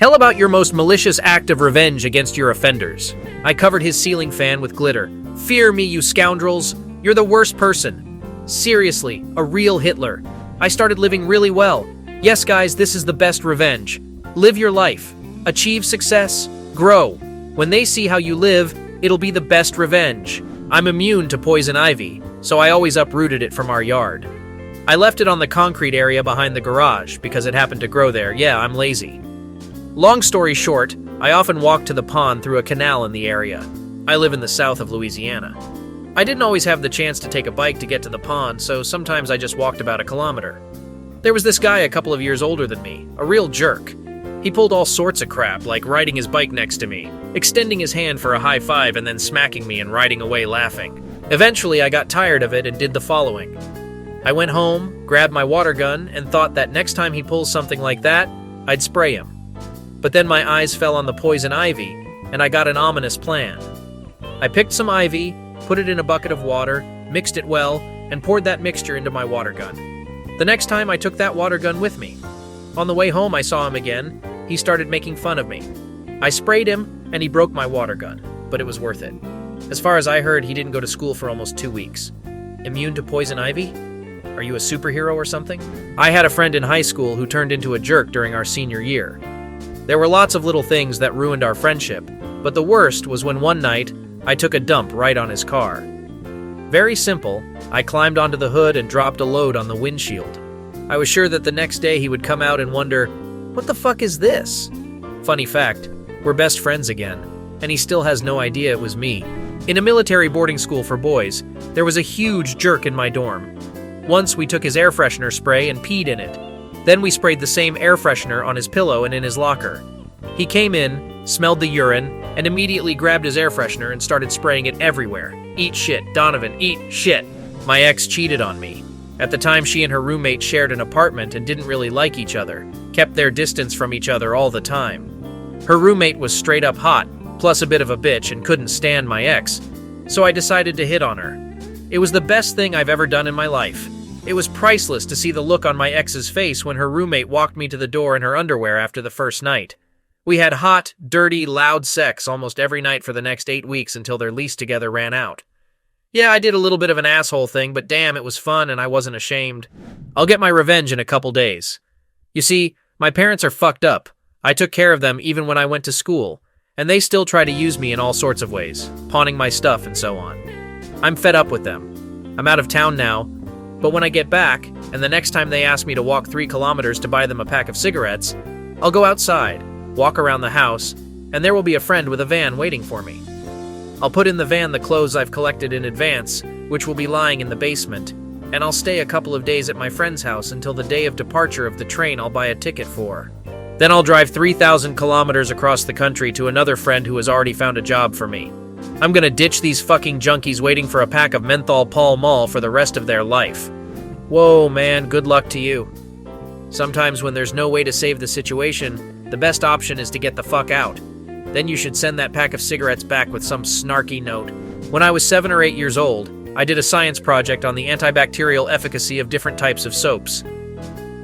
Tell about your most malicious act of revenge against your offenders. I covered his ceiling fan with glitter. Fear me, you scoundrels. You're the worst person. Seriously, a real Hitler. I started living really well. Yes, guys, this is the best revenge. Live your life. Achieve success. Grow. When they see how you live, it'll be the best revenge. I'm immune to poison ivy, so I always uprooted it from our yard. I left it on the concrete area behind the garage because it happened to grow there. Yeah, I'm lazy. Long story short, I often walk to the pond through a canal in the area. I live in the south of Louisiana. I didn't always have the chance to take a bike to get to the pond, so sometimes I just walked about a kilometer. There was this guy a couple of years older than me, a real jerk. He pulled all sorts of crap, like riding his bike next to me, extending his hand for a high five and then smacking me and riding away laughing. Eventually, I got tired of it and did the following. I went home, grabbed my water gun, and thought that next time he pulls something like that, I'd spray him. But then my eyes fell on the poison ivy, and I got an ominous plan. I picked some ivy, put it in a bucket of water, mixed it well, and poured that mixture into my water gun. The next time I took that water gun with me. On the way home I saw him again. He started making fun of me. I sprayed him, and he broke my water gun, but it was worth it. As far as I heard, he didn't go to school for almost 2 weeks. Immune to poison ivy? Are you a superhero or something? I had a friend in high school who turned into a jerk during our senior year. There were lots of little things that ruined our friendship, but the worst was when one night I took a dump right on his car. Very simple, I climbed onto the hood and dropped a load on the windshield. I was sure that the next day he would come out and wonder, what the fuck is this? Funny fact, we're best friends again, and he still has no idea it was me. In a military boarding school for boys, there was a huge jerk in my dorm. Once we took his air freshener spray and peed in it. Then we sprayed the same air freshener on his pillow and in his locker. He came in, smelled the urine, and immediately grabbed his air freshener and started spraying it everywhere. Eat shit, Donovan, eat shit. My ex cheated on me. At the time, she and her roommate shared an apartment and didn't really like each other, kept their distance from each other all the time. Her roommate was straight up hot, plus a bit of a bitch, and couldn't stand my ex, so I decided to hit on her. It was the best thing I've ever done in my life. It was priceless to see the look on my ex's face when her roommate walked me to the door in her underwear after the first night. We had hot, dirty, loud sex almost every night for the next 8 weeks until their lease together ran out. Yeah, I did a little bit of an asshole thing, but damn, it was fun and I wasn't ashamed. I'll get my revenge in a couple days. You see, my parents are fucked up. I took care of them even when I went to school, and they still try to use me in all sorts of ways, pawning my stuff and so on. I'm fed up with them. I'm out of town now, but when I get back, and the next time they ask me to walk 3 kilometers to buy them a pack of cigarettes, I'll go outside, walk around the house, and there will be a friend with a van waiting for me. I'll put in the van the clothes I've collected in advance, which will be lying in the basement, and I'll stay a couple of days at my friend's house until the day of departure of the train I'll buy a ticket for. Then I'll drive 3,000 kilometers across the country to another friend who has already found a job for me. I'm gonna ditch these fucking junkies waiting for a pack of menthol Pall Mall for the rest of their life. Whoa, man, good luck to you. Sometimes when there's no way to save the situation, the best option is to get the fuck out. Then you should send that pack of cigarettes back with some snarky note. When I was 7 or 8 years old, I did a science project on the antibacterial efficacy of different types of soaps.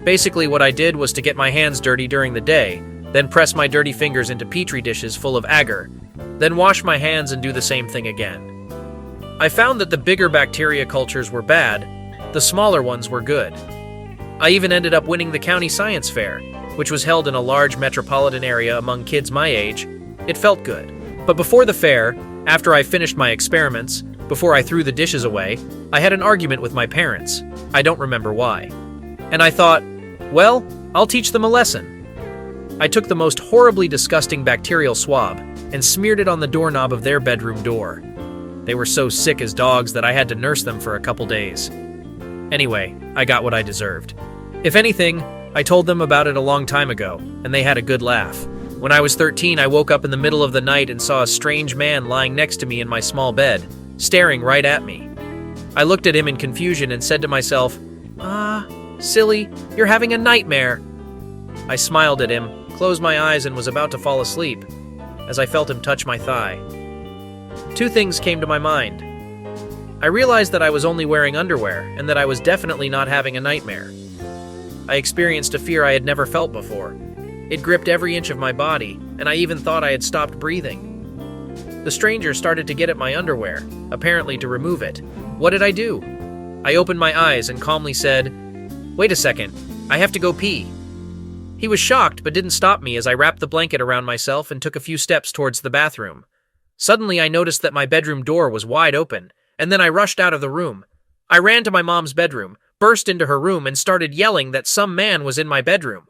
Basically what I did was to get my hands dirty during the day, then press my dirty fingers into petri dishes full of agar, then wash my hands and do the same thing again. I found that the bigger bacteria cultures were bad, the smaller ones were good. I even ended up winning the county science fair, which was held in a large metropolitan area among kids my age. It felt good. But before the fair, after I finished my experiments, before I threw the dishes away, I had an argument with my parents. I don't remember why. And I thought, well, I'll teach them a lesson. I took the most horribly disgusting bacterial swab and smeared it on the doorknob of their bedroom door. They were so sick as dogs that I had to nurse them for a couple days. Anyway, I got what I deserved. If anything, I told them about it a long time ago, and they had a good laugh. When I was 13, I woke up in the middle of the night and saw a strange man lying next to me in my small bed, staring right at me. I looked at him in confusion and said to myself, silly, you're having a nightmare. I smiled at him, closed my eyes, and was about to fall asleep, as I felt him touch my thigh. 2 things came to my mind. I realized that I was only wearing underwear, and that I was definitely not having a nightmare. I experienced a fear I had never felt before. It gripped every inch of my body, and I even thought I had stopped breathing. The stranger started to get at my underwear, apparently to remove it. What did I do? I opened my eyes and calmly said, "Wait a second, I have to go pee." He was shocked but didn't stop me as I wrapped the blanket around myself and took a few steps towards the bathroom. Suddenly I noticed that my bedroom door was wide open, and then I rushed out of the room. I ran to my mom's bedroom, burst into her room, and started yelling that some man was in my bedroom.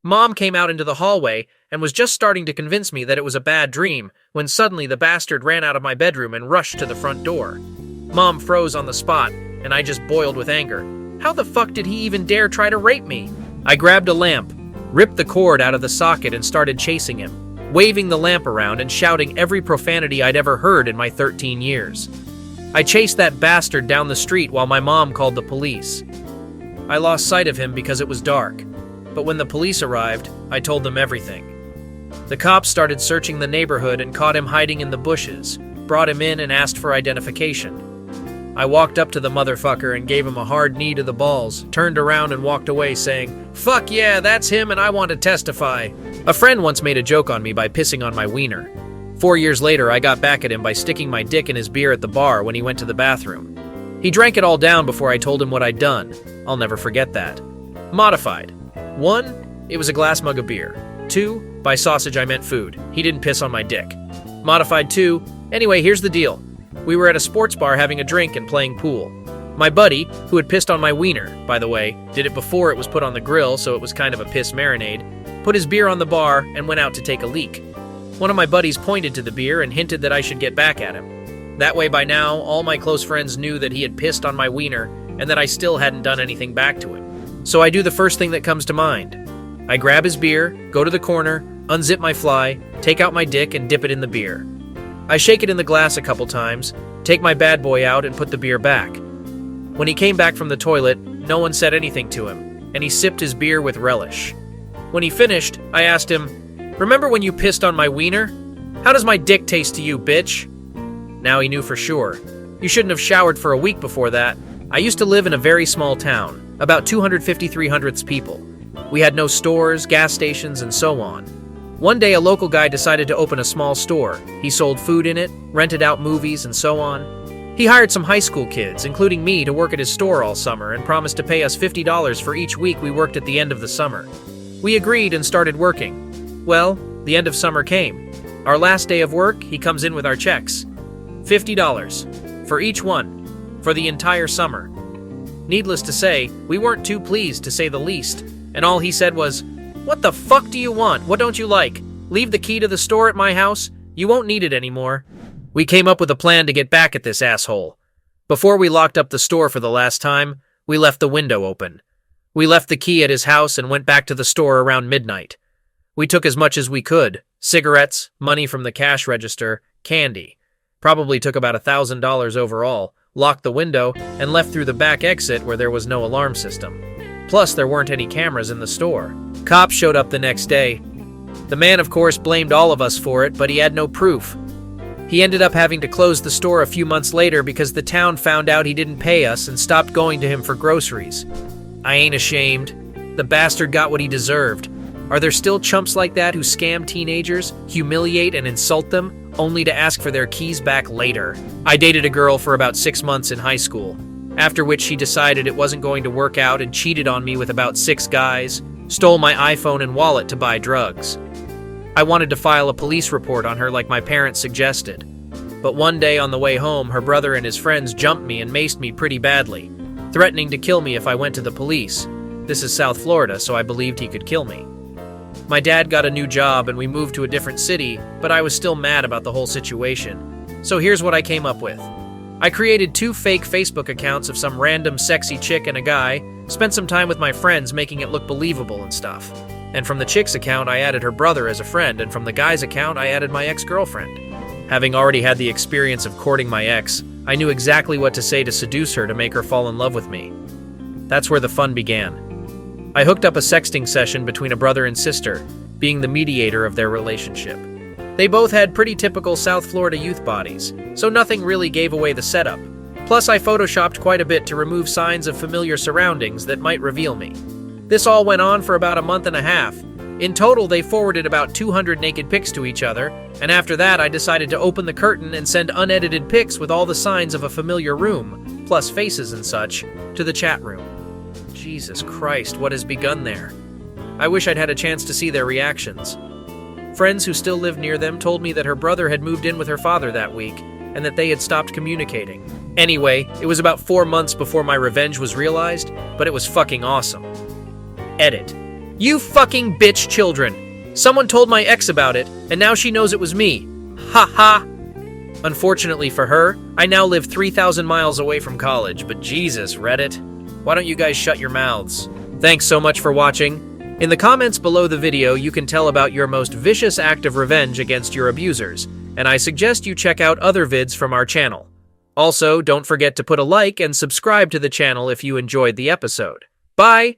Mom came out into the hallway and was just starting to convince me that it was a bad dream when suddenly the bastard ran out of my bedroom and rushed to the front door. Mom froze on the spot, and I just boiled with anger. How the fuck did he even dare try to rape me? I grabbed a lamp, ripped the cord out of the socket, and started chasing him, waving the lamp around and shouting every profanity I'd ever heard in my 13 years. I chased that bastard down the street while my mom called the police. I lost sight of him because it was dark, but when the police arrived, I told them everything. The cops started searching the neighborhood and caught him hiding in the bushes, brought him in and asked for identification. I walked up to the motherfucker and gave him a hard knee to the balls, turned around and walked away saying, "Fuck yeah, that's him and I want to testify." A friend once made a joke on me by pissing on my wiener. 4 years later, I got back at him by sticking my dick in his beer at the bar when he went to the bathroom. He drank it all down before I told him what I'd done. I'll never forget that. Modified. 1, it was a glass mug of beer. 2, by sausage I meant food. He didn't piss on my dick. Modified 2, anyway, here's the deal. We were at a sports bar having a drink and playing pool. My buddy, who had pissed on my wiener, by the way, did it before it was put on the grill, so it was kind of a piss marinade, put his beer on the bar and went out to take a leak. One of my buddies pointed to the beer and hinted that I should get back at him. That way by now, all my close friends knew that he had pissed on my wiener and that I still hadn't done anything back to him. So I do the first thing that comes to mind. I grab his beer, go to the corner, unzip my fly, take out my dick and dip it in the beer. I shake it in the glass a couple times, take my bad boy out and put the beer back. When he came back from the toilet, no one said anything to him, and he sipped his beer with relish. When he finished, I asked him, "Remember when you pissed on my wiener? How does my dick taste to you, bitch?" Now he knew for sure. You shouldn't have showered for a week before that. I used to live in a very small town, about 250-300 people. We had no stores, gas stations, and so on. One day, a local guy decided to open a small store. He sold food in it, rented out movies, and so on. He hired some high school kids, including me, to work at his store all summer and promised to pay us $50 for each week we worked at the end of the summer. We agreed and started working. Well, the end of summer came. Our last day of work, he comes in with our checks. $50 for each one, for the entire summer. Needless to say, we weren't too pleased, to say the least, and all he said was, "What the fuck do you want? What don't you like? Leave the key to the store at my house? You won't need it anymore." We came up with a plan to get back at this asshole. Before we locked up the store for the last time, we left the window open. We left the key at his house and went back to the store around midnight. We took as much as we could: cigarettes, money from the cash register, candy. Probably took about $1,000 overall, locked the window, and left through the back exit where there was no alarm system. Plus, there weren't any cameras in the store. Cops showed up the next day. The man, of course, blamed all of us for it, but he had no proof. He ended up having to close the store a few months later because the town found out he didn't pay us and stopped going to him for groceries. I ain't ashamed. The bastard got what he deserved. Are there still chumps like that who scam teenagers, humiliate and insult them, only to ask for their keys back later? I dated a girl for about 6 months in high school, after which she decided it wasn't going to work out and cheated on me with about 6 guys, stole my iPhone and wallet to buy drugs. I wanted to file a police report on her like my parents suggested. But one day on the way home, her brother and his friends jumped me and maced me pretty badly, threatening to kill me if I went to the police. This is South Florida, so I believed he could kill me. My dad got a new job and we moved to a different city, but I was still mad about the whole situation. So here's what I came up with. I created 2 fake Facebook accounts of some random sexy chick and a guy, spent some time with my friends making it look believable and stuff. And from the chick's account, I added her brother as a friend, and from the guy's account, I added my ex-girlfriend. Having already had the experience of courting my ex, I knew exactly what to say to seduce her to make her fall in love with me. That's where the fun began. I hooked up a sexting session between a brother and sister, being the mediator of their relationship. They both had pretty typical South Florida youth bodies, so nothing really gave away the setup. Plus, I photoshopped quite a bit to remove signs of familiar surroundings that might reveal me. This all went on for about a month and a half, In total, they forwarded about 200 naked pics to each other, and after that I decided to open the curtain and send unedited pics with all the signs of a familiar room, plus faces and such, to the chat room. Jesus Christ, what has begun there? I wish I'd had a chance to see their reactions. Friends who still lived near them told me that her brother had moved in with her father that week, and that they had stopped communicating. Anyway, it was about 4 months before my revenge was realized, but it was fucking awesome. Edit. You fucking bitch children. Someone told my ex about it, and now she knows it was me. Ha ha. Unfortunately for her, I now live 3,000 miles away from college, but Jesus, Reddit. Why don't you guys shut your mouths? Thanks so much for watching. In the comments below the video, you can tell about your most vicious act of revenge against your abusers, and I suggest you check out other vids from our channel. Also, don't forget to put a like and subscribe to the channel if you enjoyed the episode. Bye!